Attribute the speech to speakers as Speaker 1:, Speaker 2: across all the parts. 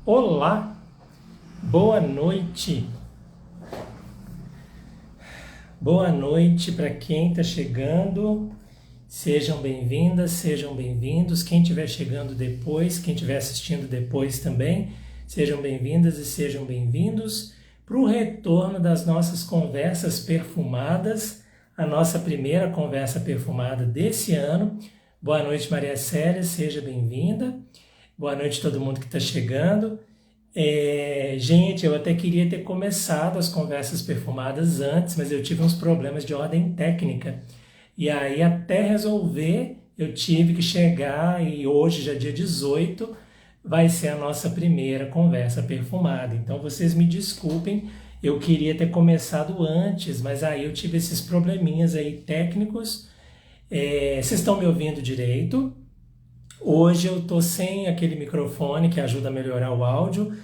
Speaker 1: Olá, boa noite para quem está chegando. Sejam bem-vindas, sejam bem-vindos. Quem estiver chegando depois, quem estiver assistindo depois também, sejam bem-vindas e sejam bem-vindos para o retorno das nossas conversas perfumadas, a nossa primeira conversa perfumada desse ano. Boa noite, Maria Célia, seja bem-vinda. Boa noite a todo mundo que está chegando. Gente, eu até queria ter começado as conversas perfumadas antes, mas eu tive uns problemas de ordem técnica. E aí, até resolver, eu tive que chegar e hoje, já dia 18, vai ser a nossa primeira conversa perfumada. Então, vocês me desculpem, eu queria ter começado antes, mas aí eu tive esses probleminhas aí técnicos. Vocês estão me ouvindo direito? Hoje eu estou sem aquele microfone que ajuda a melhorar o áudio,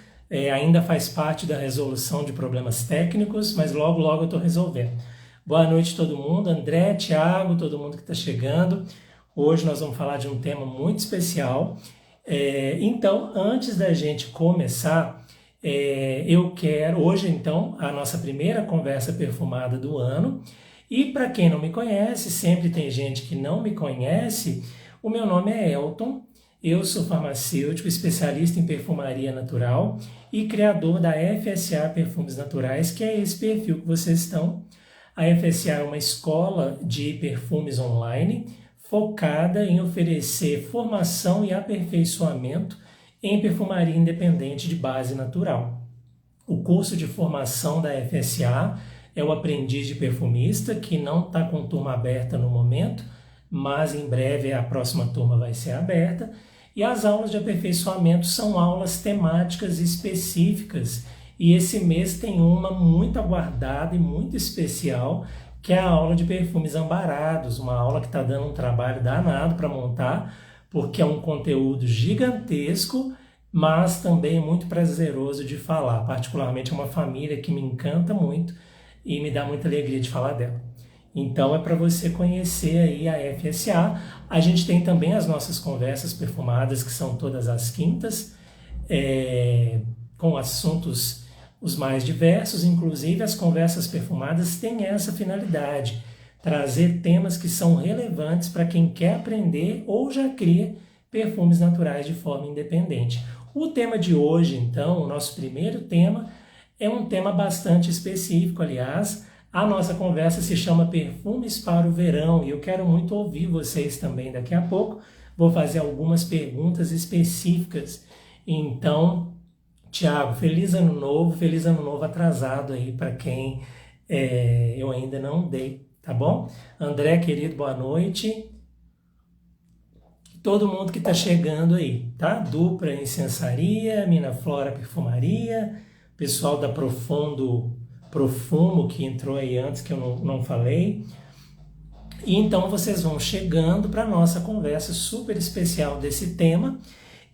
Speaker 1: ainda faz parte da resolução de problemas técnicos, mas logo eu estou resolvendo. Boa noite todo mundo, André, Thiago, todo mundo que está chegando. Hoje nós vamos falar de um tema muito especial. Então, antes da gente começar, eu quero, hoje então, a nossa primeira conversa perfumada do ano. E para quem não me conhece, sempre tem gente que não me conhece. O meu nome é Elton, eu sou farmacêutico, especialista em perfumaria natural e criador da FSA Perfumes Naturais, que é esse perfil que vocês estão. A FSA é uma escola de perfumes online focada em oferecer formação e aperfeiçoamento em perfumaria independente de base natural. O curso de formação da FSA é o Aprendiz de Perfumista, que não está com turma aberta no momento, mas em breve a próxima turma vai ser aberta, e as aulas de aperfeiçoamento são aulas temáticas específicas, e esse mês tem uma muito aguardada e muito especial, que é a aula de perfumes ambarados, uma aula que está dando um trabalho danado para montar, porque é um conteúdo gigantesco, mas também muito prazeroso de falar, particularmente é uma família que me encanta muito e me dá muita alegria de falar dela. Então é para você conhecer aí a FSA. A gente tem também as nossas conversas perfumadas, que são todas as quintas, com assuntos os mais diversos. Inclusive as conversas perfumadas têm essa finalidade, trazer temas que são relevantes para quem quer aprender ou já cria perfumes naturais de forma independente. O tema de hoje, então, o nosso primeiro tema, é um tema bastante específico, aliás. A nossa conversa se chama Perfumes para o Verão e eu quero muito ouvir vocês também daqui a pouco. Vou fazer algumas perguntas específicas. Então, Thiago, feliz ano novo atrasado aí para quem eu ainda não dei, tá bom? André, querido, boa noite. Todo mundo que está chegando aí, tá? Dupla Incensaria, Mina Flora Perfumaria, pessoal da Profumo, que entrou aí antes, que eu não falei. E então vocês vão chegando para a nossa conversa super especial desse tema.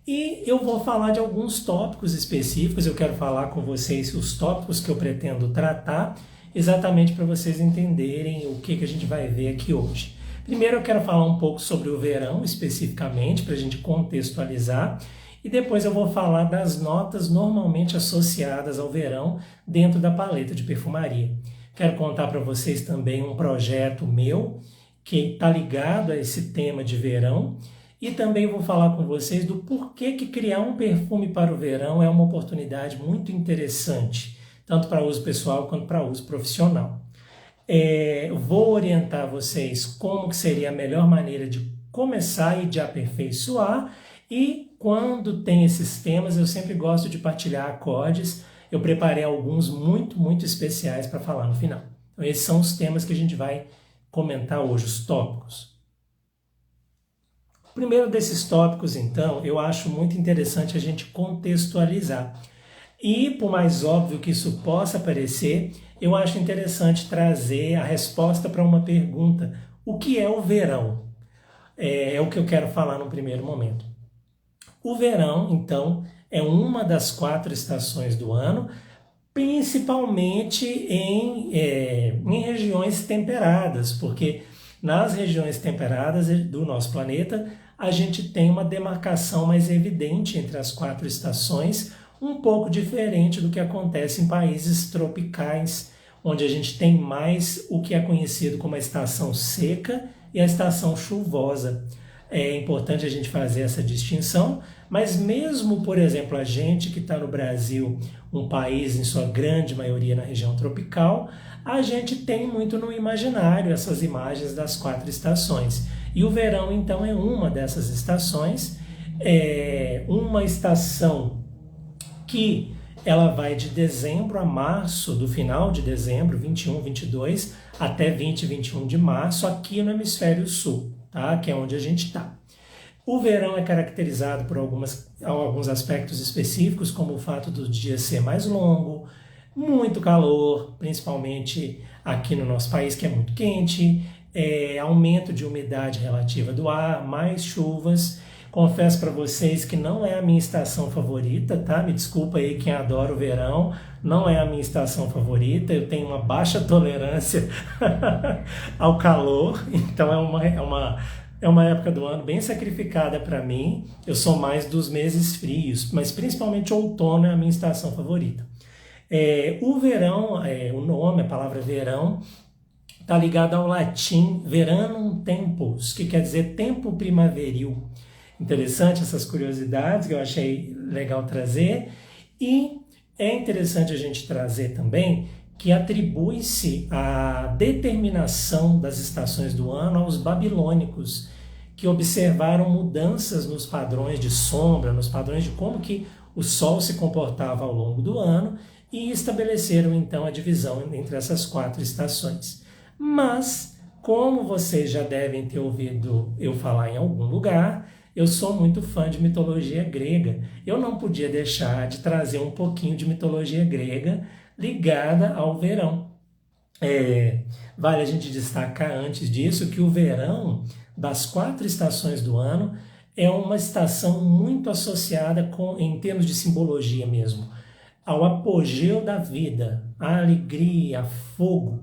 Speaker 1: E eu vou falar de alguns tópicos específicos, eu quero falar com vocês os tópicos que eu pretendo tratar, exatamente para vocês entenderem o que a gente vai ver aqui hoje. Primeiro eu quero falar um pouco sobre o verão, especificamente, para a gente contextualizar. E depois eu vou falar das notas normalmente associadas ao verão dentro da paleta de perfumaria. Quero contar para vocês também um projeto meu que está ligado a esse tema de verão e também vou falar com vocês do porquê que criar um perfume para o verão é uma oportunidade muito interessante, tanto para uso pessoal quanto para uso profissional. Vou orientar vocês como que seria a melhor maneira de começar e de aperfeiçoar. E quando tem esses temas, eu sempre gosto de partilhar acordes. Eu preparei alguns muito especiais para falar no final. Então, esses são os temas que a gente vai comentar hoje, os tópicos. O primeiro desses tópicos, então, eu acho muito interessante a gente contextualizar. E, por mais óbvio que isso possa parecer, eu acho interessante trazer a resposta para uma pergunta. O que é o verão? É o que eu quero falar no primeiro momento. O verão, então, é uma das 4 estações do ano, principalmente em regiões temperadas, porque nas regiões temperadas do nosso planeta, a gente tem uma demarcação mais evidente entre as 4 estações, um pouco diferente do que acontece em países tropicais, onde a gente tem mais o que é conhecido como a estação seca e a estação chuvosa. É importante a gente fazer essa distinção, mas mesmo, por exemplo, a gente que está no Brasil, um país em sua grande maioria na região tropical, a gente tem muito no imaginário essas imagens das 4 estações. E o verão, então, é uma dessas estações, é uma estação que ela vai de dezembro a março, do final de dezembro, 21, 22, até 20, 21 de março, aqui no hemisfério sul, tá? Que é onde a gente está. O verão é caracterizado por alguns aspectos específicos, como o fato do dia ser mais longo, muito calor, principalmente aqui no nosso país, que é muito quente, aumento de umidade relativa do ar, mais chuvas. Confesso para vocês que não é a minha estação favorita, tá? Me desculpa aí quem adora o verão, não é a minha estação favorita, eu tenho uma baixa tolerância ao calor, então é uma época do ano bem sacrificada para mim. Eu sou mais dos meses frios, mas principalmente outono é a minha estação favorita. O verão, o nome, a palavra verão, está ligado ao latim veranum tempus, que quer dizer tempo primaveril. Interessante essas curiosidades que eu achei legal trazer. E é interessante a gente trazer também que atribui-se a determinação das estações do ano aos babilônicos, que observaram mudanças nos padrões de sombra, nos padrões de como que o Sol se comportava ao longo do ano e estabeleceram então a divisão entre essas 4 estações. Mas, como vocês já devem ter ouvido eu falar em algum lugar, eu sou muito fã de mitologia grega. Eu não podia deixar de trazer um pouquinho de mitologia grega ligada ao verão. Vale a gente destacar antes disso que o verão, das 4 estações do ano, é uma estação muito associada em termos de simbologia mesmo, ao apogeu da vida, à alegria, a fogo.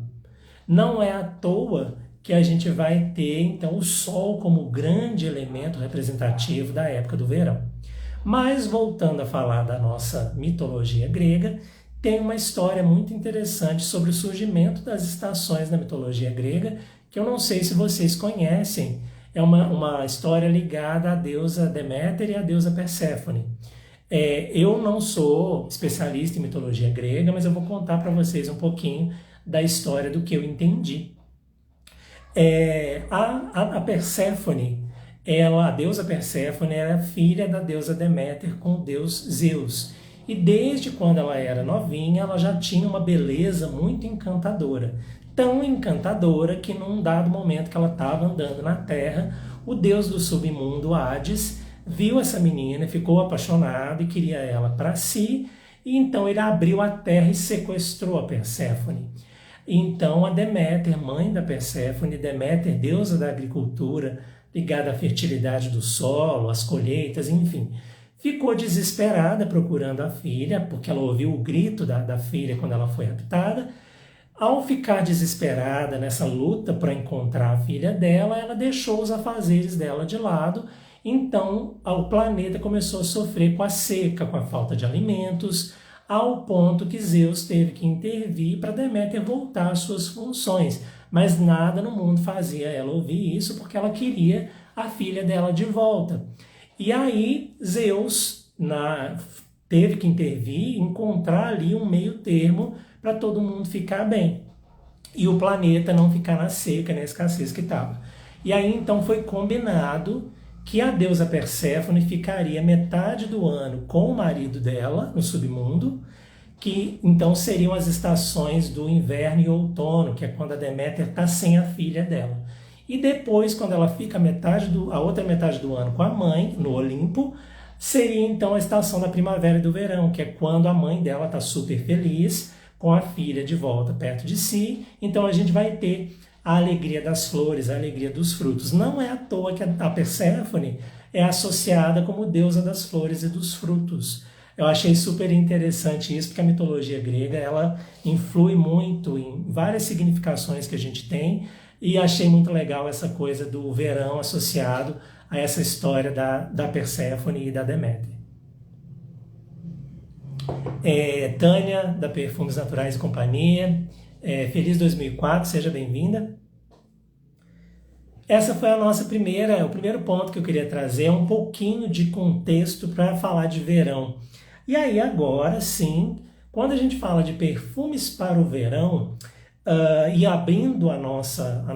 Speaker 1: Não é à toa que a gente vai ter, então, o Sol como grande elemento representativo da época do verão. Mas, voltando a falar da nossa mitologia grega, tem uma história muito interessante sobre o surgimento das estações na mitologia grega, que eu não sei se vocês conhecem. É uma história ligada à deusa Deméter e à deusa Perséfone. Eu não sou especialista em mitologia grega, mas eu vou contar para vocês um pouquinho da história do que eu entendi. A Perséfone, a deusa Perséfone, era filha da deusa Deméter com o deus Zeus. E desde quando ela era novinha, ela já tinha uma beleza muito encantadora. Tão encantadora que num dado momento que ela estava andando na terra, o deus do submundo, Hades, viu essa menina, ficou apaixonado e queria ela para si, e então ele abriu a terra e sequestrou a Perséfone. Então a Deméter, mãe da Perséfone, Deméter, deusa da agricultura, ligada à fertilidade do solo, às colheitas, enfim, ficou desesperada procurando a filha, porque ela ouviu o grito da filha quando ela foi raptada. Ao ficar desesperada nessa luta para encontrar a filha dela, ela deixou os afazeres dela de lado. Então o planeta começou a sofrer com a seca, com a falta de alimentos, ao ponto que Zeus teve que intervir para Deméter voltar às suas funções. Mas nada no mundo fazia ela ouvir isso, porque ela queria a filha dela de volta. E aí Zeus teve que intervir, encontrar ali um meio termo para todo mundo ficar bem. E o planeta não ficar na seca, na escassez que estava. E aí então foi combinado que a deusa Perséfone ficaria metade do ano com o marido dela no submundo, que então seriam as estações do inverno e outono, que é quando a Deméter está sem a filha dela. E depois, quando ela fica a outra metade do ano com a mãe, no Olimpo, seria então a estação da primavera e do verão, que é quando a mãe dela está super feliz com a filha de volta perto de si. Então a gente vai ter a alegria das flores, a alegria dos frutos. Não é à toa que a Perséfone é associada como deusa das flores e dos frutos. Eu achei super interessante isso, porque a mitologia grega ela influi muito em várias significações que a gente tem, e achei muito legal essa coisa do verão associado a essa história da Perséfone e da Deméter. Tânia, da Perfumes Naturais e Companhia. Feliz 2004, seja bem-vinda. Essa foi o primeiro ponto que eu queria trazer, um pouquinho de contexto para falar de verão. E aí agora sim, quando a gente fala de perfumes para o verão, e abrindo a nossa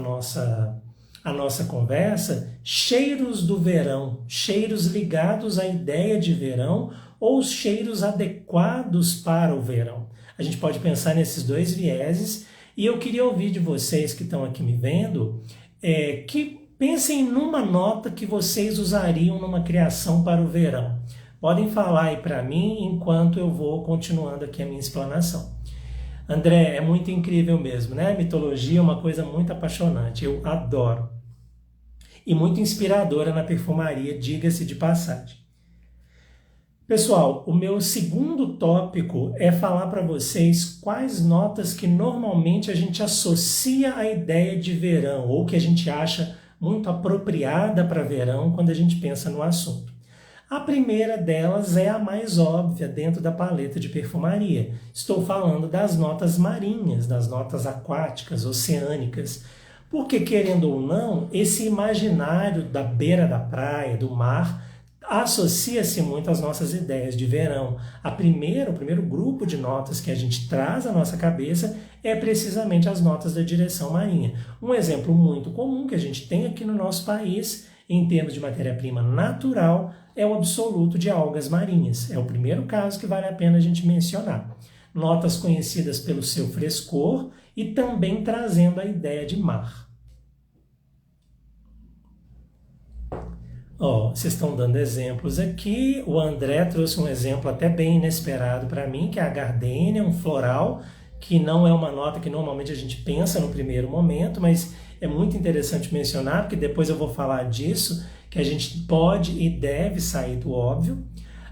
Speaker 1: conversa, cheiros do verão, cheiros ligados à ideia de verão ou os cheiros adequados para o verão. A gente pode pensar nesses dois vieses e eu queria ouvir de vocês que estão aqui me vendo, que pensem numa nota que vocês usariam numa criação para o verão. Podem falar aí para mim enquanto eu vou continuando aqui a minha explanação. André, é muito incrível mesmo, né? A mitologia é uma coisa muito apaixonante, eu adoro. E muito inspiradora na perfumaria, diga-se de passagem. Pessoal, o meu segundo tópico é falar para vocês quais notas que normalmente a gente associa à ideia de verão, ou que a gente acha muito apropriada para verão quando a gente pensa no assunto. A primeira delas é a mais óbvia dentro da paleta de perfumaria. Estou falando das notas marinhas, das notas aquáticas, oceânicas. Porque, querendo ou não, esse imaginário da beira da praia, do mar, associa-se muito às nossas ideias de verão. O primeiro grupo de notas que a gente traz à nossa cabeça é precisamente as notas da direção marinha. Um exemplo muito comum que a gente tem aqui no nosso país, em termos de matéria-prima natural, é o absoluto de algas marinhas. É o primeiro caso que vale a pena a gente mencionar. Notas conhecidas pelo seu frescor e também trazendo a ideia de mar. Vocês estão dando exemplos aqui. O André trouxe um exemplo até bem inesperado para mim, que é a gardênia, um floral, que não é uma nota que normalmente a gente pensa no primeiro momento, mas é muito interessante mencionar, porque depois eu vou falar disso, que a gente pode e deve sair do óbvio.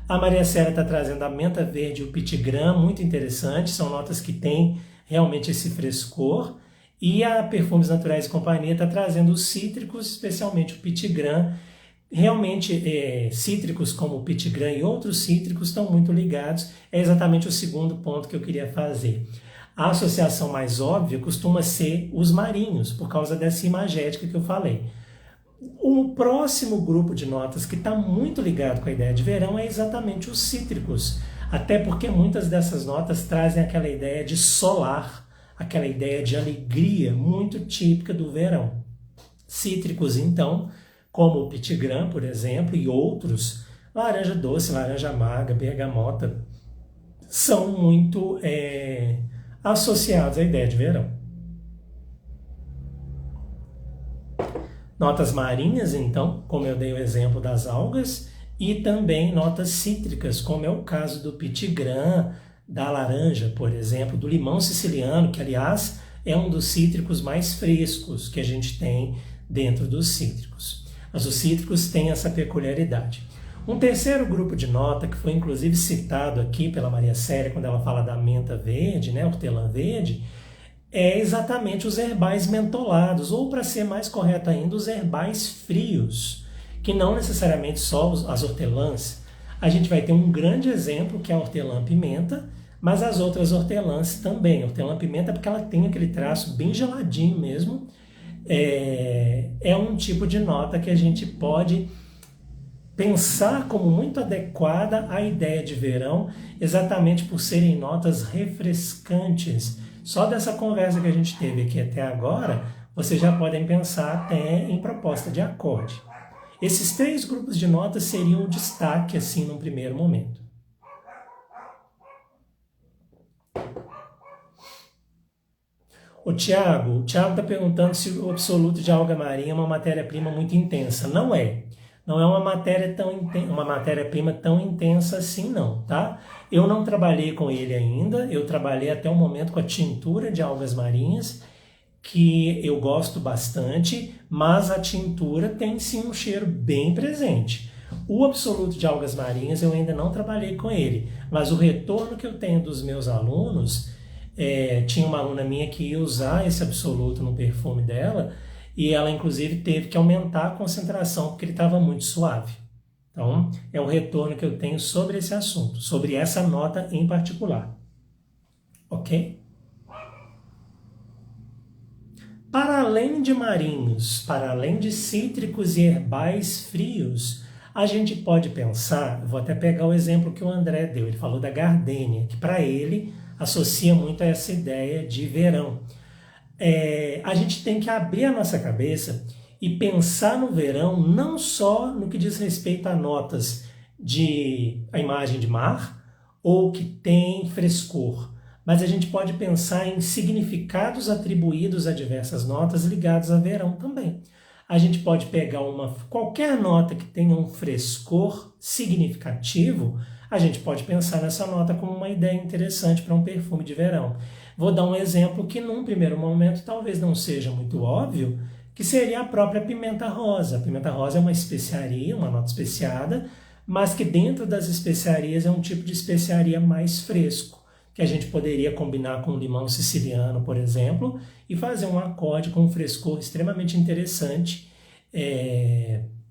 Speaker 1: A Maria Célia está trazendo a menta verde e o pitigram, muito interessante, são notas que têm realmente esse frescor. E a Perfumes Naturais e Companhia está trazendo os cítricos, especialmente o pitigram. Realmente, cítricos como o pitigram e outros cítricos estão muito ligados. É exatamente o segundo ponto que eu queria fazer. A associação mais óbvia costuma ser os marinhos, por causa dessa imagética que eu falei. O próximo grupo de notas que está muito ligado com a ideia de verão é exatamente os cítricos. Até porque muitas dessas notas trazem aquela ideia de solar, aquela ideia de alegria muito típica do verão. Cítricos, então, como o pitigram, por exemplo, e outros, laranja doce, laranja amarga, bergamota, são muito associados à ideia de verão. Notas marinhas, então, como eu dei o exemplo das algas, e também notas cítricas, como é o caso do pitigram, da laranja, por exemplo, do limão siciliano, que, aliás, é um dos cítricos mais frescos que a gente tem dentro dos cítricos. Mas os cítricos têm essa peculiaridade. Um terceiro grupo de nota, que foi inclusive citado aqui pela Maria Célia, quando ela fala da menta verde, né, hortelã verde, é exatamente os herbais mentolados, ou para ser mais correto ainda, os herbais frios, que não necessariamente só as hortelãs. A gente vai ter um grande exemplo, que é a hortelã-pimenta, mas as outras hortelãs também. Hortelã-pimenta porque ela tem aquele traço bem geladinho mesmo. É um tipo de nota que a gente pode pensar como muito adequada à ideia de verão, exatamente por serem notas refrescantes. Só dessa conversa que a gente teve aqui até agora, vocês já podem pensar até em proposta de acorde. Esses três grupos de notas seriam o destaque, assim, num primeiro momento. O Tiago está perguntando se o absoluto de alga marinha é uma matéria-prima muito intensa. Não é. Não é uma matéria-prima tão intensa assim, não, tá? Eu não trabalhei com ele ainda, eu trabalhei até o momento com a tintura de algas marinhas, que eu gosto bastante, mas a tintura tem sim um cheiro bem presente. O absoluto de algas marinhas eu ainda não trabalhei com ele, mas o retorno que eu tenho dos meus alunos, tinha uma aluna minha que ia usar esse absoluto no perfume dela, e ela inclusive teve que aumentar a concentração porque ele estava muito suave. Então, é o retorno que eu tenho sobre esse assunto, sobre essa nota em particular. Ok? Para além de marinhos, para além de cítricos e herbais frios, a gente pode pensar, vou até pegar o exemplo que o André deu, ele falou da gardênia, que para ele associa muito a essa ideia de verão. A gente tem que abrir a nossa cabeça e pensar no verão não só no que diz respeito a notas de a imagem de mar ou que tem frescor, mas a gente pode pensar em significados atribuídos a diversas notas ligados a verão também. A gente pode pegar qualquer nota que tenha um frescor significativo, a gente pode pensar nessa nota como uma ideia interessante para um perfume de verão. Vou dar um exemplo que num primeiro momento talvez não seja muito óbvio, que seria a própria pimenta rosa. A pimenta rosa é uma especiaria, uma nota especiada, mas que dentro das especiarias é um tipo de especiaria mais fresco, que a gente poderia combinar com limão siciliano, por exemplo, e fazer um acorde com um frescor extremamente interessante,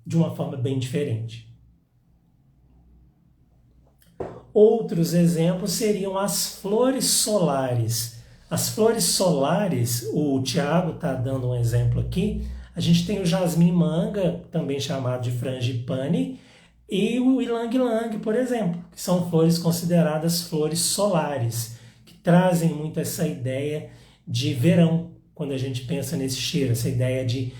Speaker 1: de uma forma bem diferente. Outros exemplos seriam as flores solares. As flores solares, o Tiago está dando um exemplo aqui, a gente tem o jasmim manga, também chamado de frangipane, e o ylang-ylang, por exemplo, que são flores consideradas flores solares, que trazem muito essa ideia de verão, quando a gente pensa nesse cheiro, essa ideia de...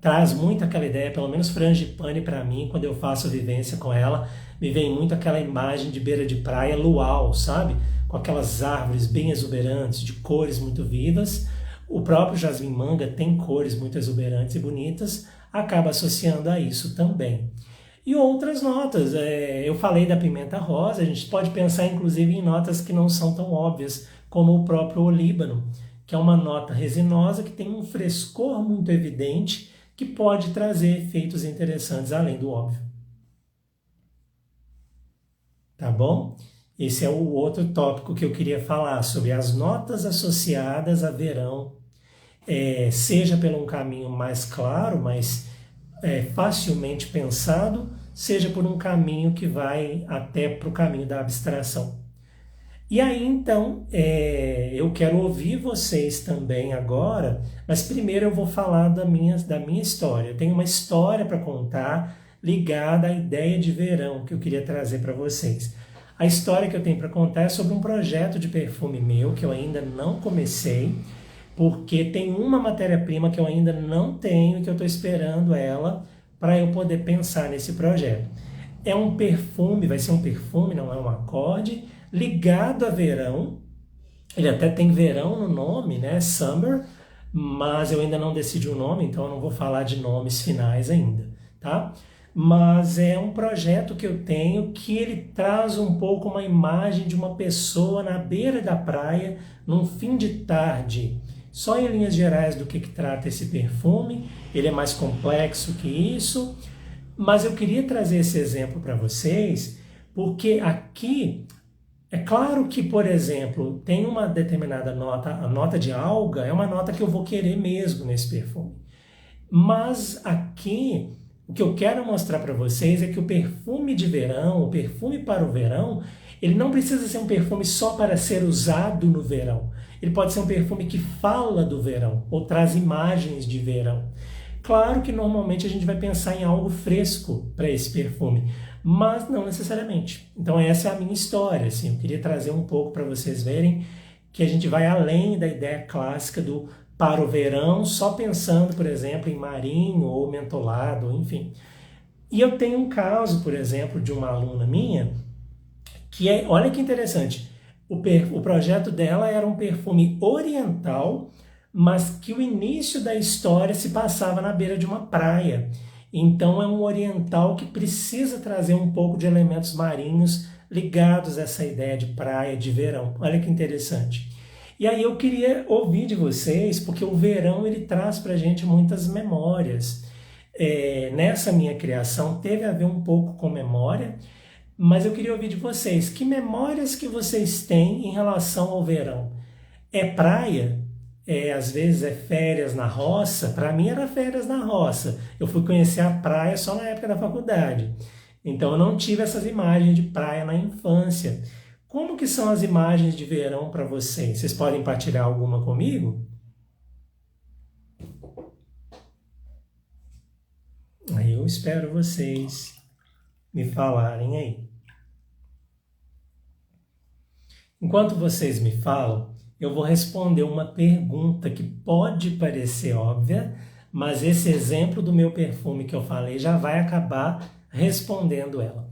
Speaker 1: traz muito aquela ideia, pelo menos frangipane para mim, quando eu faço a vivência com ela, me vem muito aquela imagem de beira de praia luau, sabe? Com aquelas árvores bem exuberantes, de cores muito vivas. O próprio jasmim manga tem cores muito exuberantes e bonitas, acaba associando a isso também. E outras notas, eu falei da pimenta rosa, a gente pode pensar inclusive em notas que não são tão óbvias, como o próprio olíbano, que é uma nota resinosa que tem um frescor muito evidente, que pode trazer efeitos interessantes além do óbvio. Tá bom? Esse é o outro tópico que eu queria falar, sobre as notas associadas a verão, seja por um caminho mais claro, mais facilmente pensado, seja por um caminho que vai até para o caminho da abstração. E aí, então, eu quero ouvir vocês também agora, mas primeiro eu vou falar da minha história. Eu tenho uma história para contar ligada à ideia de verão que eu queria trazer para vocês. A história que eu tenho para contar é sobre um projeto de perfume meu que eu ainda não comecei, porque tem uma matéria-prima que eu ainda não tenho e que eu estou esperando ela para eu poder pensar nesse projeto. É um perfume, vai ser um perfume, não é um acorde, ligado a verão. Ele até tem verão no nome, né? Summer, mas eu ainda não decidi o nome, então eu não vou falar de nomes finais ainda, tá? Mas é um projeto que eu tenho que ele traz um pouco uma imagem de uma pessoa na beira da praia, num fim de tarde. Só em linhas gerais do que trata esse perfume, ele é mais complexo que isso, mas eu queria trazer esse exemplo para vocês, porque aqui, é claro que, por exemplo, tem uma determinada nota, a nota de alga é uma nota que eu vou querer mesmo nesse perfume. Mas aqui, o que eu quero mostrar para vocês é que o perfume de verão, o perfume para o verão, ele não precisa ser um perfume só para ser usado no verão. Ele pode ser um perfume que fala do verão, ou traz imagens de verão. Claro que normalmente a gente vai pensar em algo fresco para esse perfume, mas não necessariamente. Então essa é a minha história, assim, eu queria trazer um pouco para vocês verem que a gente vai além da ideia clássica do para o verão, só pensando, por exemplo, em marinho ou mentolado, enfim. E eu tenho um caso, por exemplo, de uma aluna minha, que olha que interessante, o projeto dela era um perfume oriental, mas que o início da história se passava na beira de uma praia. Então é um oriental que precisa trazer um pouco de elementos marinhos ligados a essa ideia de praia, de verão. Olha que interessante. E aí eu queria ouvir de vocês, porque o verão ele traz para a gente muitas memórias. Nessa minha criação teve a ver um pouco com memória, mas eu queria ouvir de vocês, que memórias que vocês têm em relação ao verão? É praia? Às vezes é férias na roça? Para mim era férias na roça. Eu fui conhecer a praia só na época da faculdade. Então eu não tive essas imagens de praia na infância. Como que são as imagens de verão para vocês? Vocês podem partilhar alguma comigo? Aí eu espero vocês me falarem aí. Enquanto vocês me falam, eu vou responder uma pergunta que pode parecer óbvia, mas esse exemplo do meu perfume que eu falei já vai acabar respondendo ela.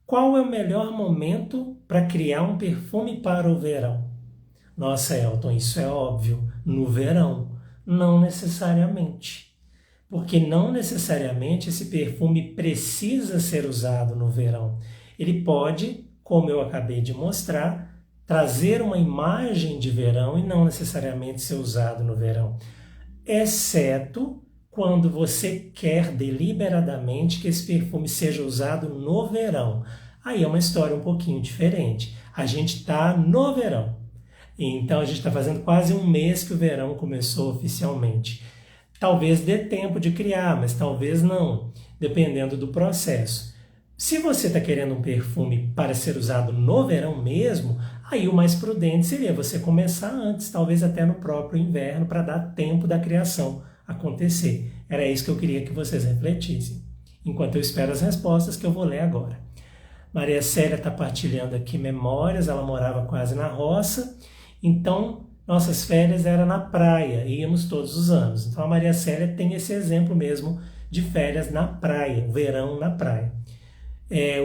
Speaker 1: Qual é o melhor momento para criar um perfume para o verão? Nossa, Elton, isso é óbvio. No verão. Não necessariamente. Porque não necessariamente esse perfume precisa ser usado no verão. Ele pode, como eu acabei de mostrar, trazer uma imagem de verão e não necessariamente ser usado no verão. Exceto quando você quer deliberadamente que esse perfume seja usado no verão. Aí é uma história um pouquinho diferente. A gente está no verão. Então a gente está fazendo quase um mês que o verão começou oficialmente. Talvez dê tempo de criar, mas talvez não, dependendo do processo. Se você está querendo um perfume para ser usado no verão mesmo, aí o mais prudente seria você começar antes, talvez até no próprio inverno, para dar tempo da criação acontecer. Era isso que eu queria que vocês refletissem. Enquanto eu espero as respostas que eu vou ler agora. Maria Célia está partilhando aqui memórias, ela morava quase na roça, então nossas férias eram na praia, íamos todos os anos. Então a Maria Célia tem esse exemplo mesmo de férias na praia, verão na praia.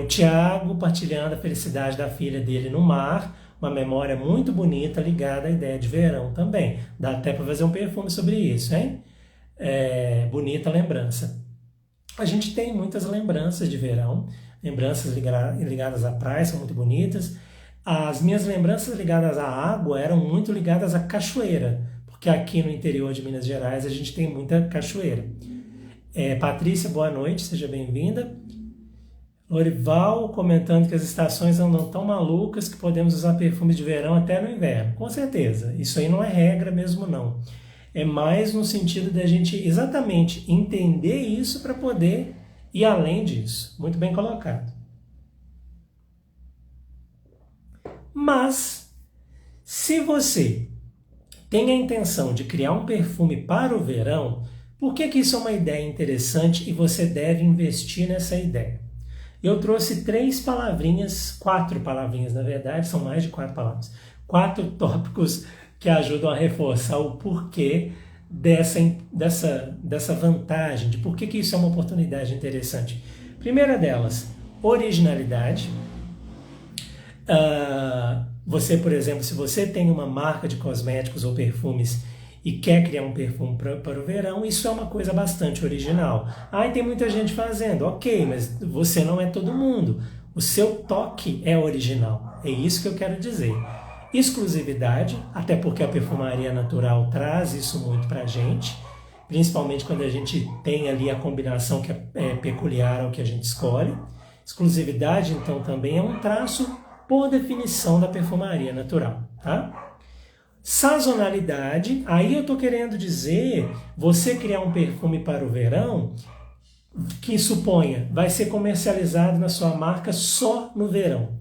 Speaker 1: O Tiago partilhando a felicidade da filha dele no mar, uma memória muito bonita ligada à ideia de verão também. Dá até para fazer um perfume sobre isso, hein? Bonita lembrança. A gente tem muitas lembranças de verão, lembranças ligadas à praia, são muito bonitas. As minhas lembranças ligadas à água eram muito ligadas à cachoeira, porque aqui no interior de Minas Gerais a gente tem muita cachoeira. Patrícia, boa noite, seja bem-vinda. Lorival comentando que as estações andam tão malucas que podemos usar perfumes de verão até no inverno. Com certeza, isso aí não é regra mesmo não. É mais no sentido da gente exatamente entender isso para poder ir além disso. Muito bem colocado. Mas, se você tem a intenção de criar um perfume para o verão, por que isso é uma ideia interessante e você deve investir nessa ideia? Eu trouxe 4 palavrinhas, na verdade, são mais de 4 palavras. 4 tópicos que ajudam a reforçar o porquê dessa vantagem, de por que isso é uma oportunidade interessante. Primeira delas, originalidade. Você, por exemplo, se você tem uma marca de cosméticos ou perfumes e quer criar um perfume para o verão, isso é uma coisa bastante original. E tem muita gente fazendo, ok, mas você não é todo mundo. O seu toque é original, é isso que eu quero dizer. Exclusividade, até porque a perfumaria natural traz isso muito para a gente, principalmente quando a gente tem ali a combinação que é peculiar ao que a gente escolhe. Exclusividade, então, também é um traço por definição da perfumaria natural, tá? Sazonalidade, aí eu estou querendo dizer, você criar um perfume para o verão, que suponha, vai ser comercializado na sua marca só no verão.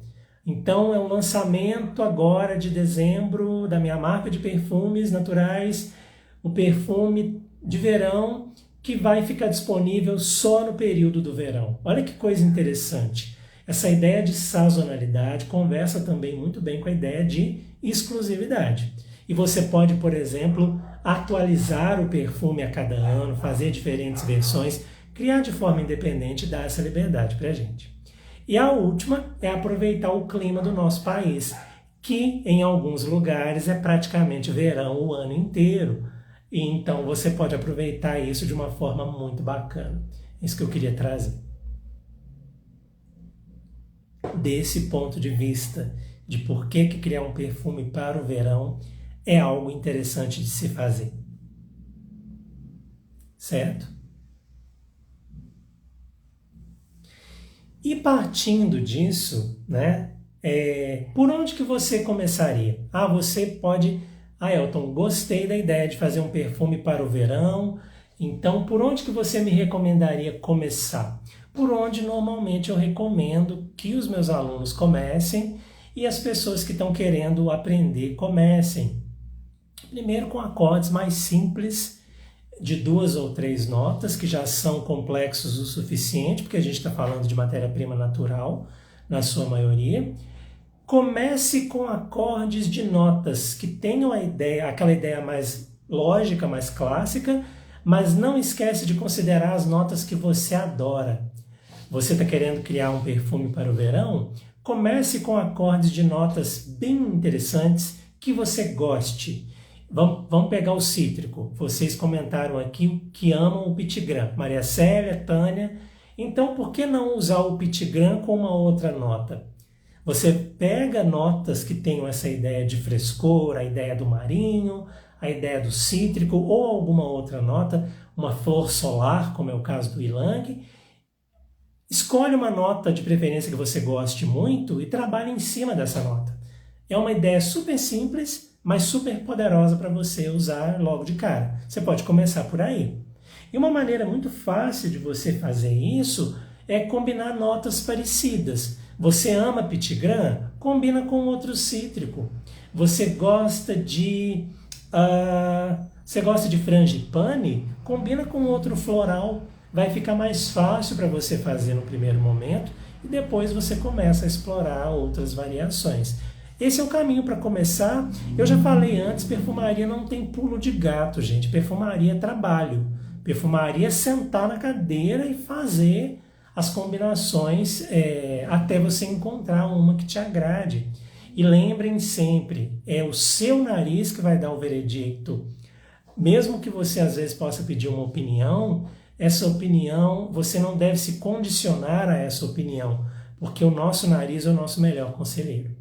Speaker 1: Então é um lançamento agora de dezembro da minha marca de perfumes naturais, o perfume de verão que vai ficar disponível só no período do verão. Olha que coisa interessante. Essa ideia de sazonalidade conversa também muito bem com a ideia de exclusividade. E você pode, por exemplo, atualizar o perfume a cada ano, fazer diferentes versões, criar de forma independente e dar essa liberdade para a gente. E a última é aproveitar o clima do nosso país, que em alguns lugares é praticamente verão o ano inteiro. E então você pode aproveitar isso de uma forma muito bacana. Isso que eu queria trazer. Desse ponto de vista de por que criar um perfume para o verão é algo interessante de se fazer. Certo? E partindo disso, né, por onde que você começaria? Você pode... Elton, gostei da ideia de fazer um perfume para o verão, então por onde que você me recomendaria começar? por onde normalmente eu recomendo que os meus alunos comecem e as pessoas que estão querendo aprender comecem. Primeiro com acordes mais simples, de 2 ou 3 notas, que já são complexos o suficiente, porque a gente está falando de matéria-prima natural, na sua maioria. Comece com acordes de notas que tenham aquela ideia mais lógica, mais clássica, mas não esquece de considerar as notas que você adora. Você está querendo criar um perfume para o verão? Comece com acordes de notas bem interessantes que você goste. Vamos pegar o cítrico. Vocês comentaram aqui que amam o pitigram. Maria Célia, Tânia. Então, por que não usar o pitigram com uma outra nota? Você pega notas que tenham essa ideia de frescor, a ideia do marinho, a ideia do cítrico ou alguma outra nota, uma flor solar, como é o caso do ylang. Escolhe uma nota de preferência que você goste muito e trabalhe em cima dessa nota. É uma ideia super simples, mas super poderosa para você usar logo de cara. Você pode começar por aí. E uma maneira muito fácil de você fazer isso é combinar notas parecidas. Você ama pitigram? Combina com outro cítrico. Você gosta de frangipane? Combina com outro floral. Vai ficar mais fácil para você fazer no primeiro momento e depois você começa a explorar outras variações. Esse é o caminho para começar. Eu já falei antes, perfumaria não tem pulo de gato, gente. Perfumaria é trabalho. Perfumaria é sentar na cadeira e fazer as combinações até você encontrar uma que te agrade. E lembrem sempre, é o seu nariz que vai dar o veredicto. Mesmo que você às vezes possa pedir uma opinião, essa opinião, você não deve se condicionar a essa opinião, porque o nosso nariz é o nosso melhor conselheiro.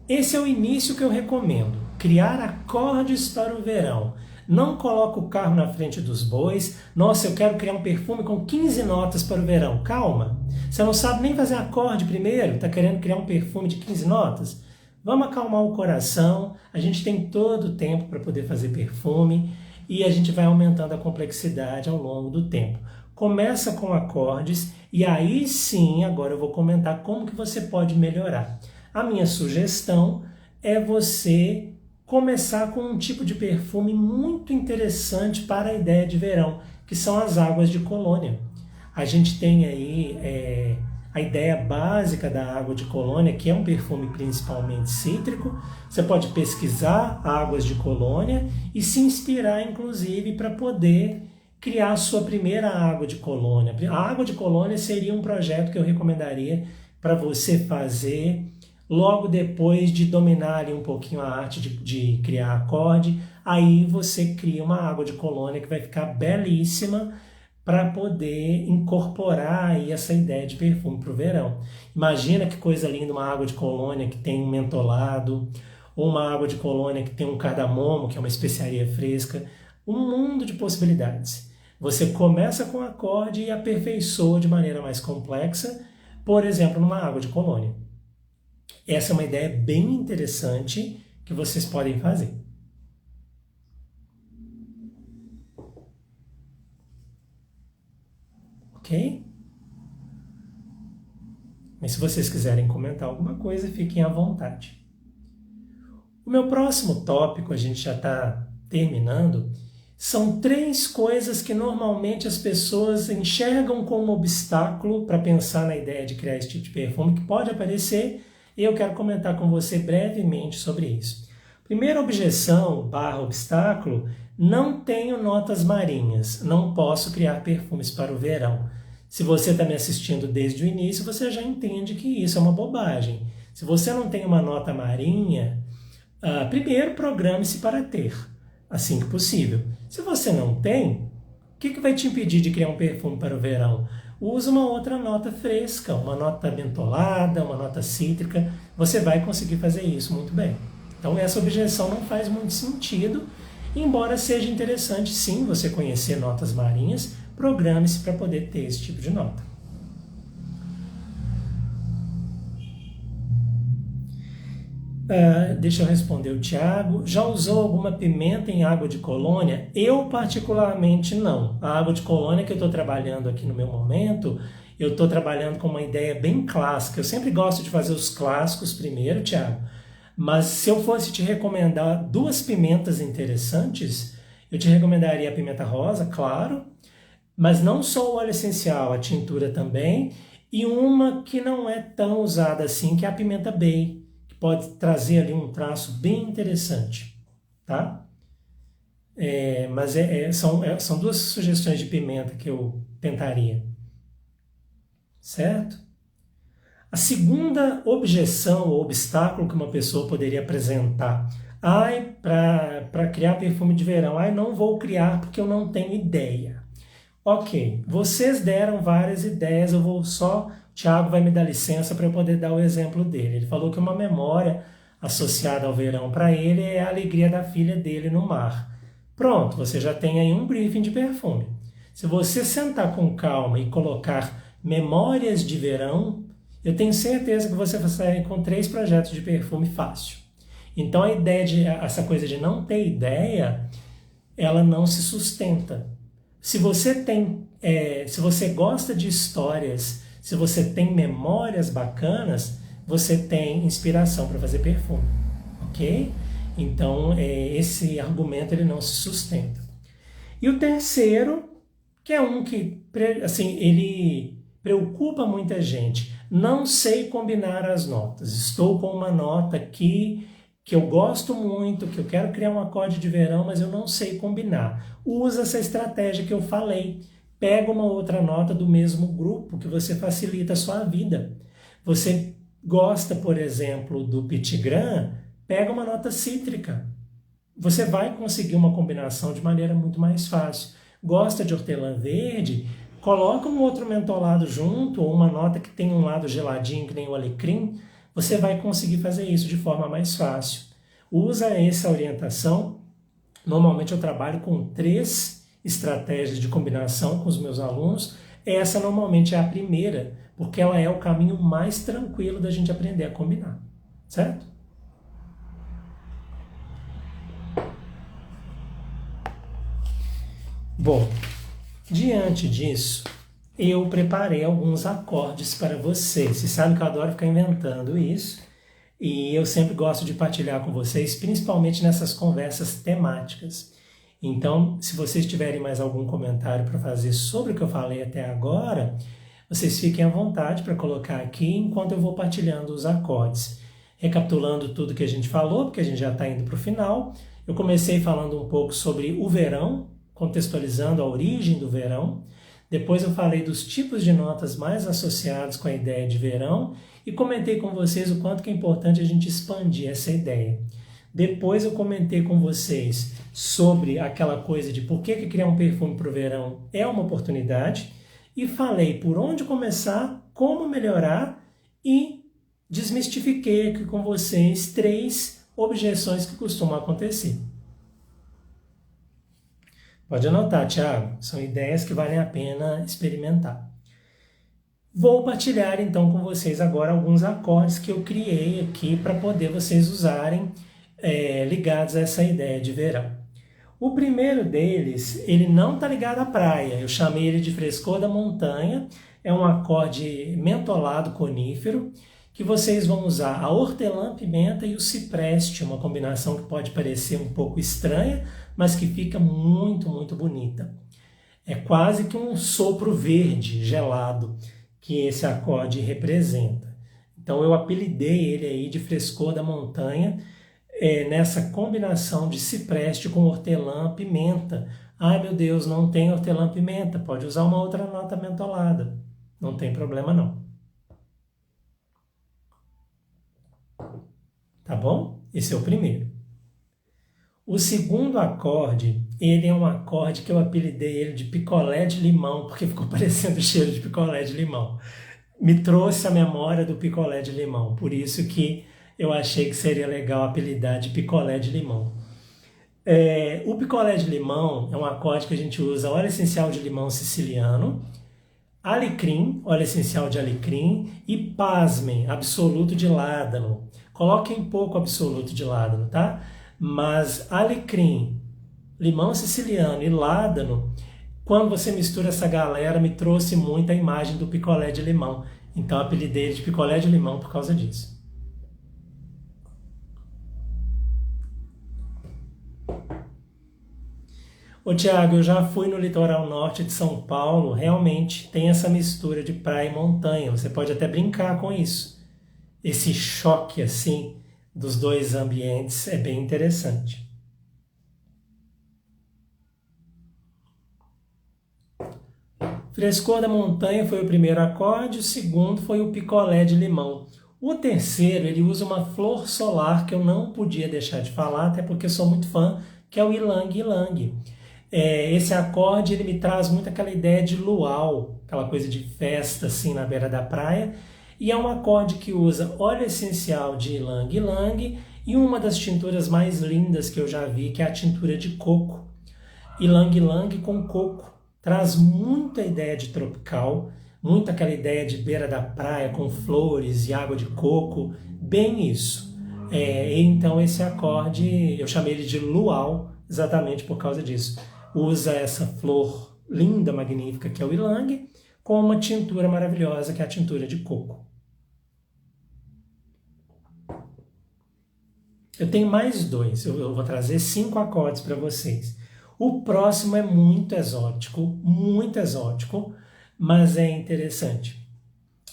Speaker 1: Esse é o início que eu recomendo. Criar acordes para o verão. Não coloca o carro na frente dos bois. Nossa, eu quero criar um perfume com 15 notas para o verão. Calma. Você não sabe nem fazer acorde primeiro? Está querendo criar um perfume de 15 notas? Vamos acalmar o coração. A gente tem todo o tempo para poder fazer perfume e a gente vai aumentando a complexidade ao longo do tempo. Começa com acordes e aí sim, agora eu vou comentar como que você pode melhorar. A minha sugestão é você começar com um tipo de perfume muito interessante para a ideia de verão, que são as águas de colônia. A gente tem aí a ideia básica da água de colônia, que é um perfume principalmente cítrico. Você pode pesquisar águas de colônia e se inspirar, inclusive, para poder criar a sua primeira água de colônia. A água de colônia seria um projeto que eu recomendaria para você fazer logo depois de dominar ali um pouquinho a arte de criar acorde. Aí você cria uma água de colônia que vai ficar belíssima para poder incorporar aí essa ideia de perfume para o verão. Imagina que coisa linda uma água de colônia que tem um mentolado, ou uma água de colônia que tem um cardamomo, que é uma especiaria fresca. Um mundo de possibilidades. Você começa com acorde e aperfeiçoa de maneira mais complexa, por exemplo, numa água de colônia. Essa é uma ideia bem interessante que vocês podem fazer. Ok? Mas se vocês quiserem comentar alguma coisa, fiquem à vontade. O meu próximo tópico, a gente já está terminando, são 3 coisas que normalmente as pessoas enxergam como obstáculo para pensar na ideia de criar esse tipo de perfume, que pode aparecer, e eu quero comentar com você brevemente sobre isso. Primeira objeção / obstáculo: não tenho notas marinhas, não posso criar perfumes para o verão. Se você está me assistindo desde o início, você já entende que isso é uma bobagem. Se você não tem uma nota marinha, primeiro programe-se para ter, assim que possível. Se você não tem, o que vai te impedir de criar um perfume para o verão? Usa uma outra nota fresca, uma nota mentolada, uma nota cítrica. Você vai conseguir fazer isso muito bem. Então essa objeção não faz muito sentido, embora seja interessante sim você conhecer notas marinhas. Programe-se para poder ter esse tipo de nota. Deixa eu responder o Tiago. Já usou alguma pimenta em água de colônia? Eu particularmente não. A água de colônia que eu estou trabalhando aqui no meu momento, eu estou trabalhando com uma ideia bem clássica. Eu sempre gosto de fazer os clássicos primeiro, Tiago. Mas se eu fosse te recomendar duas pimentas interessantes, eu te recomendaria a pimenta rosa, claro, mas não só o óleo essencial, a tintura também, e uma que não é tão usada assim, que é a pimenta Bay, que pode trazer ali um traço bem interessante, tá? Mas são duas sugestões de pimenta que eu tentaria, certo? A segunda objeção ou obstáculo que uma pessoa poderia apresentar, para criar perfume de verão, não vou criar porque eu não tenho ideia. Ok, vocês deram várias ideias, o Thiago vai me dar licença para eu poder dar o exemplo dele. Ele falou que uma memória associada ao verão para ele é a alegria da filha dele no mar. Pronto, você já tem aí um briefing de perfume. Se você sentar com calma e colocar memórias de verão, eu tenho certeza que você vai sair com 3 projetos de perfume fácil. Então essa coisa de não ter ideia, ela não se sustenta. Se você gosta de histórias, se você tem memórias bacanas, você tem inspiração para fazer perfume, ok? Então, esse argumento ele não se sustenta. E o terceiro, que é um que assim, ele preocupa muita gente. Não sei combinar as notas. Estou com uma nota aqui que eu gosto muito, que eu quero criar um acorde de verão, mas eu não sei combinar. Usa essa estratégia que eu falei. Pega uma outra nota do mesmo grupo que você facilita a sua vida. Você gosta, por exemplo, do Petitgram, pega uma nota cítrica. Você vai conseguir uma combinação de maneira muito mais fácil. Gosta de hortelã verde? Coloca um outro mentolado junto, ou uma nota que tem um lado geladinho, que nem o alecrim. Você vai conseguir fazer isso de forma mais fácil. Usa essa orientação. Normalmente eu trabalho com 3 estratégias de combinação com os meus alunos. Essa normalmente é a primeira, porque ela é o caminho mais tranquilo da gente aprender a combinar, certo? Bom, diante disso, eu preparei alguns acordes para vocês. Vocês sabem que eu adoro ficar inventando isso e eu sempre gosto de partilhar com vocês, principalmente nessas conversas temáticas. Então, se vocês tiverem mais algum comentário para fazer sobre o que eu falei até agora, vocês fiquem à vontade para colocar aqui enquanto eu vou partilhando os acordes. Recapitulando tudo que a gente falou, porque a gente já está indo para o final, eu comecei falando um pouco sobre o verão, contextualizando a origem do verão. Depois eu falei dos tipos de notas mais associados com a ideia de verão e comentei com vocês o quanto que é importante a gente expandir essa ideia. Depois eu comentei com vocês sobre aquela coisa de por que criar um perfume para o verão é uma oportunidade e falei por onde começar, como melhorar e desmistifiquei aqui com vocês 3 objeções que costumam acontecer. Pode anotar, Thiago, são ideias que valem a pena experimentar. Vou partilhar então com vocês agora alguns acordes que eu criei aqui para poder vocês usarem ligados a essa ideia de verão. O primeiro deles, ele não está ligado à praia, eu chamei ele de frescor da montanha, é um acorde mentolado conífero, que vocês vão usar a hortelã-pimenta e o cipreste, uma combinação que pode parecer um pouco estranha, mas que fica muito, muito bonita. É quase que um sopro verde gelado que esse acorde representa. Então eu apelidei ele aí de frescor da montanha, nessa combinação de cipreste com hortelã-pimenta. Ai meu Deus, não tem hortelã-pimenta, pode usar uma outra nota mentolada, não tem problema não. Tá bom? Esse é o primeiro. O segundo acorde, ele é um acorde que eu apelidei ele de picolé de limão, porque ficou parecendo cheiro de picolé de limão. Me trouxe a memória do picolé de limão, por isso que eu achei que seria legal apelidar de picolé de limão. O picolé de limão é um acorde que a gente usa óleo essencial de limão siciliano, alecrim, óleo essencial de alecrim e, pasmem, absoluto de ládano. Coloquem pouco absoluto de ládano, tá? Mas alecrim, limão siciliano e ládano, quando você mistura essa galera, me trouxe muito a imagem do picolé de limão. Então apelidei ele de picolé de limão por causa disso. Ô Tiago, eu já fui no litoral norte de São Paulo, realmente tem essa mistura de praia e montanha, você pode até brincar com isso. Esse choque assim dos dois ambientes é bem interessante. Frescor da montanha foi o primeiro acorde, o segundo foi o picolé de limão. O terceiro, ele usa uma flor solar que eu não podia deixar de falar, até porque eu sou muito fã, que é o Ylang Ylang. Esse acorde ele me traz muito aquela ideia de luau, aquela coisa de festa assim na beira da praia, e é um acorde que usa óleo essencial de Ylang Ylang e uma das tinturas mais lindas que eu já vi, que é a tintura de coco. Ylang Ylang com coco. Traz muita ideia de tropical, muito aquela ideia de beira da praia com flores e água de coco, bem isso. Então esse acorde, eu chamei ele de luau exatamente por causa disso. Usa essa flor linda, magnífica que é o ylang, com uma tintura maravilhosa que é a tintura de coco. Eu tenho mais dois, eu vou trazer 5 acordes para vocês. O próximo é muito exótico, mas é interessante.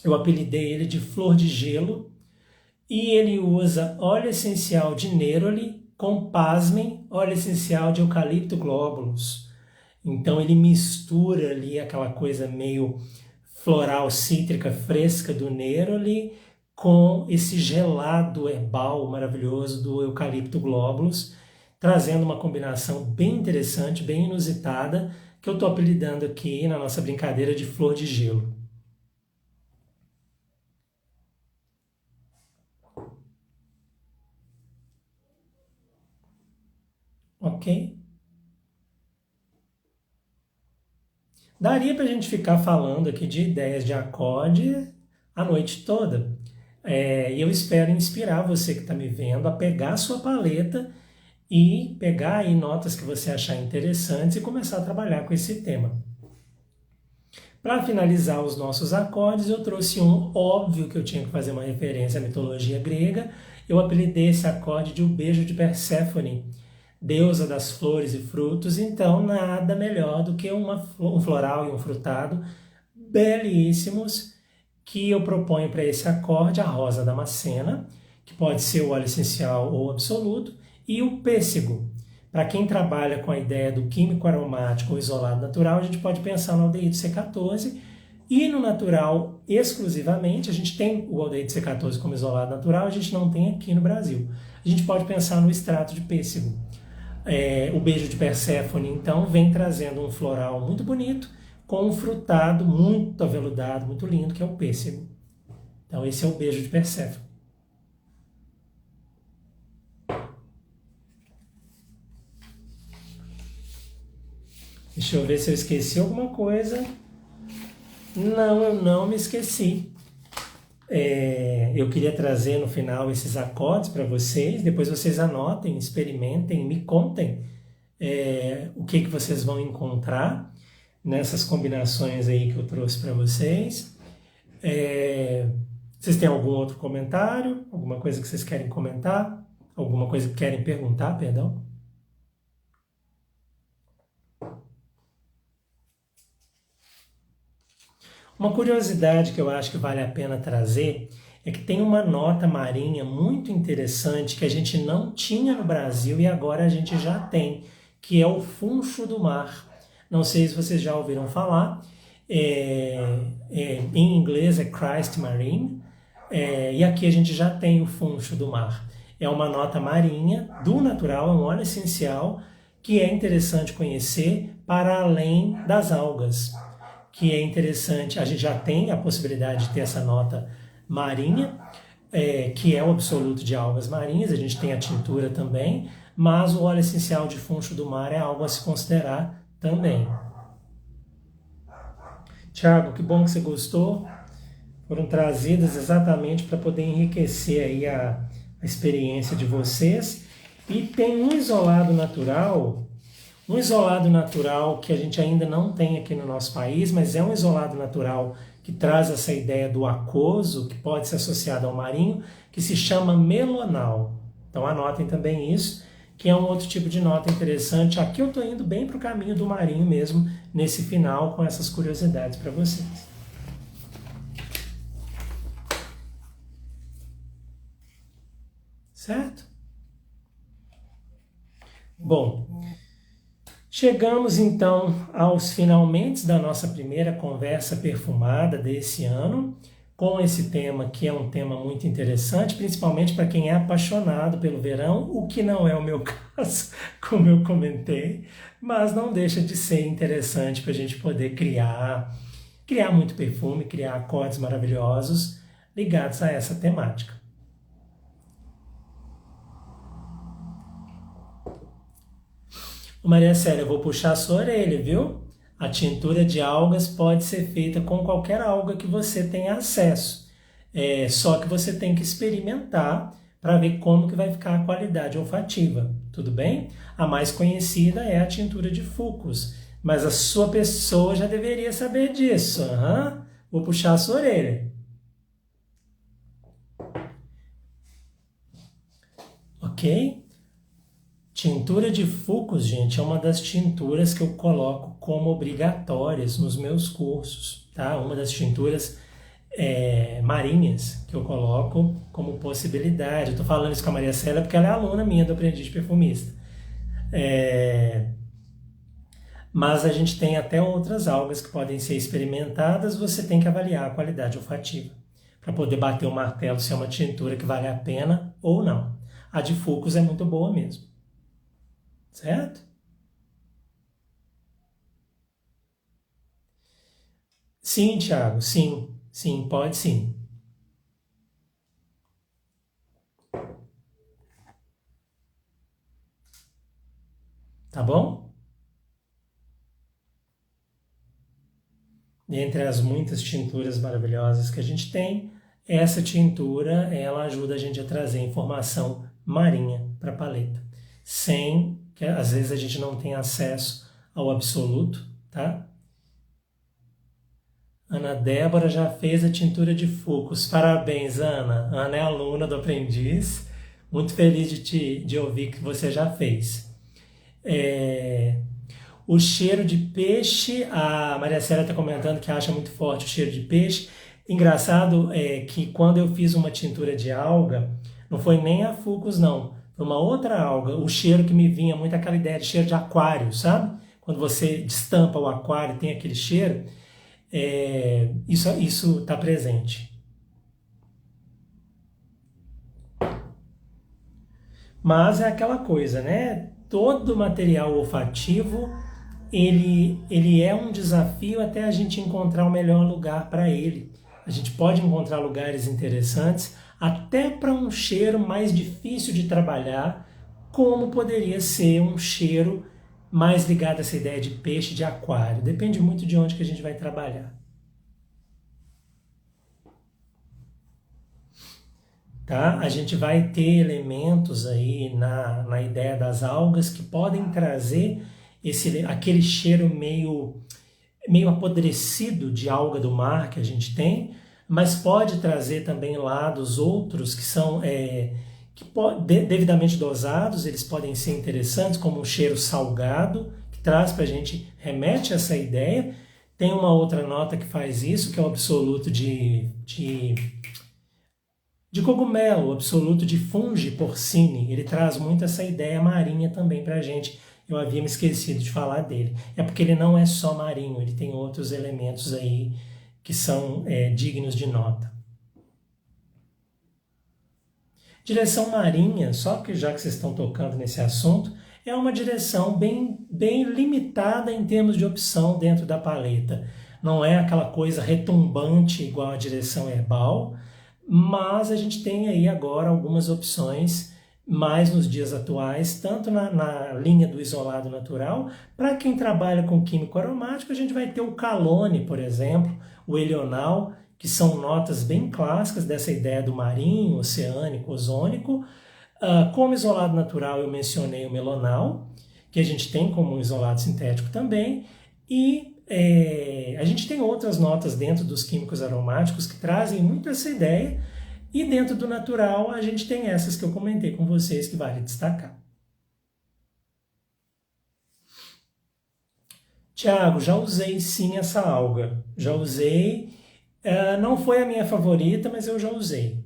Speaker 1: Eu apelidei ele de flor de gelo e ele usa óleo essencial de neroli com, pasmem, óleo essencial de eucalipto glóbulos. Então ele mistura ali aquela coisa meio floral cítrica fresca do neroli com esse gelado herbal maravilhoso do eucalipto glóbulos, trazendo uma combinação bem interessante, bem inusitada, que eu estou apelidando aqui na nossa brincadeira de flor de gelo. Ok? Daria para a gente ficar falando aqui de ideias de acorde a noite toda. E eu espero inspirar você que está me vendo a pegar a sua paleta e pegar aí notas que você achar interessantes e começar a trabalhar com esse tema. Para finalizar os nossos acordes, eu trouxe um óbvio que eu tinha que fazer uma referência à mitologia grega. Eu apelidei esse acorde de O Beijo de Perséfone, deusa das flores e frutos. Então, nada melhor do que um floral e um frutado belíssimos que eu proponho para esse acorde, a rosa damascena, que pode ser o óleo essencial ou absoluto, e o pêssego. Para quem trabalha com a ideia do químico aromático ou isolado natural, a gente pode pensar no aldeído C14, e no natural exclusivamente, a gente tem o aldeído C14 como isolado natural, a gente não tem aqui no Brasil. A gente pode pensar no extrato de pêssego. O beijo de Perséfone, então, vem trazendo um floral muito bonito, com um frutado muito aveludado, muito lindo, que é o pêssego. Então esse é o beijo de Perséfone. Deixa eu ver se eu esqueci alguma coisa. Não, eu não me esqueci. Eu queria trazer no final esses acordes para vocês, depois vocês anotem, experimentem, me contem o que vocês vão encontrar nessas combinações aí que eu trouxe para vocês. Vocês têm algum outro comentário? Alguma coisa que vocês querem comentar? Alguma coisa que querem perguntar, perdão? Uma curiosidade que eu acho que vale a pena trazer é que tem uma nota marinha muito interessante que a gente não tinha no Brasil e agora a gente já tem, que é o funcho do mar. Não sei se vocês já ouviram falar, em inglês é Christ Marine, e aqui a gente já tem o funcho do mar. É uma nota marinha, do natural, é um óleo essencial, que é interessante conhecer para além das algas, que é interessante, a gente já tem a possibilidade de ter essa nota marinha, que é o absoluto de algas marinhas, a gente tem a tintura também, mas o óleo essencial de funcho do mar é algo a se considerar também. Tiago, que bom que você gostou. Foram trazidas exatamente para poder enriquecer aí a experiência de vocês. E tem um isolado natural que a gente ainda não tem aqui no nosso país, mas é um isolado natural que traz essa ideia do aquoso, que pode ser associado ao marinho, que se chama melonal. Então anotem também isso, que é um outro tipo de nota interessante. Aqui eu estou indo bem para o caminho do marinho mesmo, nesse final, com essas curiosidades para vocês. Certo? Bom, chegamos então aos finalmente da nossa primeira conversa perfumada desse ano, com esse tema que é um tema muito interessante, principalmente para quem é apaixonado pelo verão, o que não é o meu caso, como eu comentei, mas não deixa de ser interessante para a gente poder criar muito perfume, criar acordes maravilhosos ligados a essa temática. Maria Célia, eu vou puxar a sua orelha, viu? A tintura de algas pode ser feita com qualquer alga que você tenha acesso. Só que você tem que experimentar para ver como que vai ficar a qualidade olfativa, tudo bem? A mais conhecida é a tintura de fucus, mas a sua pessoa já deveria saber disso. Vou puxar a sua orelha. Ok? Tintura de fucus, gente, é uma das tinturas que eu coloco como obrigatórias nos meus cursos, tá? Uma das tinturas marinhas que eu coloco como possibilidade. Eu tô falando isso com a Maria Célia porque ela é aluna minha do Aprendiz de Perfumista. Mas a gente tem até outras algas que podem ser experimentadas, você tem que avaliar a qualidade olfativa para poder bater o martelo se é uma tintura que vale a pena ou não. A de fucus é muito boa mesmo. Certo? Sim, Thiago, sim. Sim, pode sim. Tá bom? Entre as muitas tinturas maravilhosas que a gente tem, essa tintura, ela ajuda a gente a trazer informação marinha para a paleta, sem que às vezes a gente não tenha acesso ao absoluto, tá? Ana Débora já fez a tintura de fucus. Parabéns, Ana. Ana é aluna do Aprendiz. Muito feliz de ouvir que você já fez. O cheiro de peixe, a Maria Célia está comentando que acha muito forte o cheiro de peixe. Engraçado é que quando eu fiz uma tintura de alga, não foi nem a fucus não, foi uma outra alga. O cheiro que me vinha muito aquela ideia de cheiro de aquário, sabe? Quando você destampa o aquário tem aquele cheiro, isso está presente. Mas é aquela coisa, né? Todo material olfativo ele é um desafio até a gente encontrar o melhor lugar para ele. A gente pode encontrar lugares interessantes, até para um cheiro mais difícil de trabalhar, como poderia ser um cheiro mais ligado a essa ideia de peixe, de aquário. Depende muito de onde que a gente vai trabalhar. Tá? A gente vai ter elementos aí na ideia das algas que podem trazer aquele cheiro meio apodrecido de alga do mar que a gente tem, mas pode trazer também lados outros que são devidamente dosados, eles podem ser interessantes, como um cheiro salgado, que traz para a gente, remete a essa ideia. Tem uma outra nota que faz isso, que é o absoluto de cogumelo, o absoluto de fungi porcini. Ele traz muito essa ideia marinha também para a gente. Eu havia me esquecido de falar dele. É porque ele não é só marinho, ele tem outros elementos aí que são dignos de nota. Direção marinha, só que já que vocês estão tocando nesse assunto, é uma direção bem limitada em termos de opção dentro da paleta. Não é aquela coisa retumbante igual a direção herbal, mas a gente tem aí agora algumas opções mais nos dias atuais, tanto na linha do isolado natural. Para quem trabalha com químico aromático, a gente vai ter o Calone, por exemplo, o Elional, que são notas bem clássicas dessa ideia do marinho, oceânico, ozônico. Como isolado natural, eu mencionei o Melonal, que a gente tem como um isolado sintético também, e a gente tem outras notas dentro dos químicos aromáticos que trazem muito essa ideia, e dentro do natural a gente tem essas que eu comentei com vocês que vale destacar. Tiago, já usei sim essa alga, já usei, não foi a minha favorita, mas eu já usei.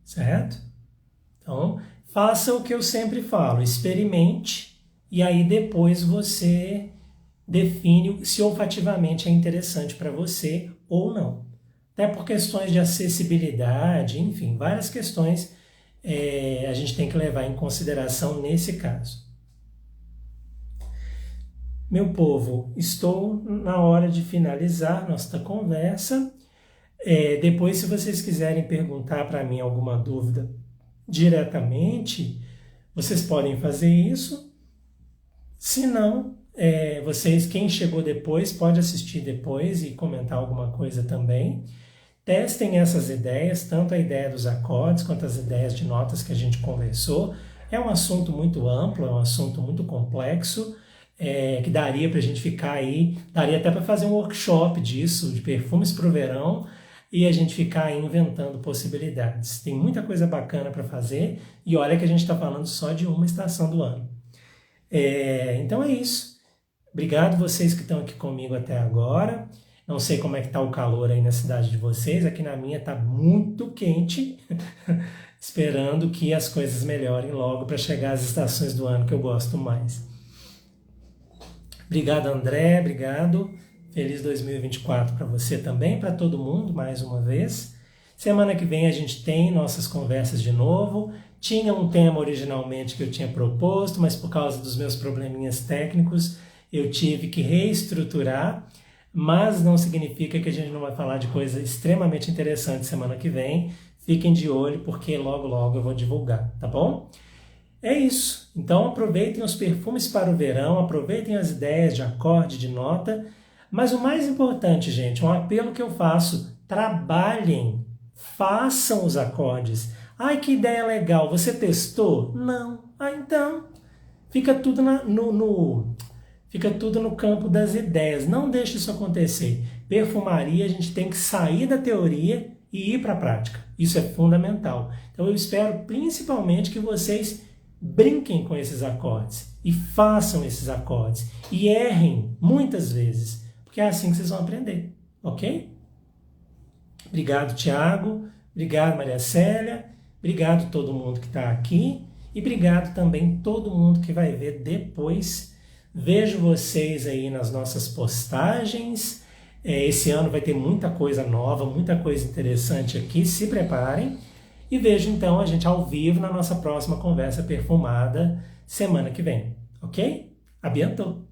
Speaker 1: Certo? Então, faça o que eu sempre falo, experimente e aí depois você define se olfativamente é interessante para você ou não. Até por questões de acessibilidade, enfim, várias questões a gente tem que levar em consideração nesse caso. Meu povo, estou na hora de finalizar nossa conversa. Depois, se vocês quiserem perguntar para mim alguma dúvida diretamente, vocês podem fazer isso. Se não, vocês, quem chegou depois, pode assistir depois e comentar alguma coisa também. Testem essas ideias, tanto a ideia dos acordes quanto as ideias de notas que a gente conversou. É um assunto muito amplo, é um assunto muito complexo, que daria para a gente ficar aí, daria até para fazer um workshop disso, de perfumes para o verão, e a gente ficar aí inventando possibilidades. Tem muita coisa bacana para fazer, e olha que a gente está falando só de uma estação do ano. Então é isso. Obrigado vocês que estão aqui comigo até agora. Não sei como é que está o calor aí na cidade de vocês, aqui na minha está muito quente, esperando que as coisas melhorem logo para chegar às estações do ano que eu gosto mais. Obrigado, André, obrigado. Feliz 2024 para você também, para todo mundo, mais uma vez. Semana que vem a gente tem nossas conversas de novo. Tinha um tema originalmente que eu tinha proposto, mas por causa dos meus probleminhas técnicos, eu tive que reestruturar, mas não significa que a gente não vai falar de coisa extremamente interessante semana que vem. Fiquem de olho, porque logo, logo eu vou divulgar, tá bom? É isso. Então aproveitem os perfumes para o verão, aproveitem as ideias de acorde, de nota, mas o mais importante, gente, um apelo que eu faço, trabalhem, façam os acordes. Ai, que ideia legal, você testou? Não. Então, fica tudo no campo das ideias, não deixe isso acontecer. Perfumaria, a gente tem que sair da teoria e ir para a prática, isso é fundamental. Então eu espero principalmente que vocês brinquem com esses acordes e façam esses acordes e errem muitas vezes, porque é assim que vocês vão aprender, ok? Obrigado, Tiago, obrigado, Maria Célia, obrigado a todo mundo que está aqui e obrigado também a todo mundo que vai ver depois. Vejo vocês aí nas nossas postagens. Esse ano vai ter muita coisa nova, muita coisa interessante aqui, se preparem. E vejo então a gente ao vivo na nossa próxima conversa perfumada semana que vem, ok? A bientôt!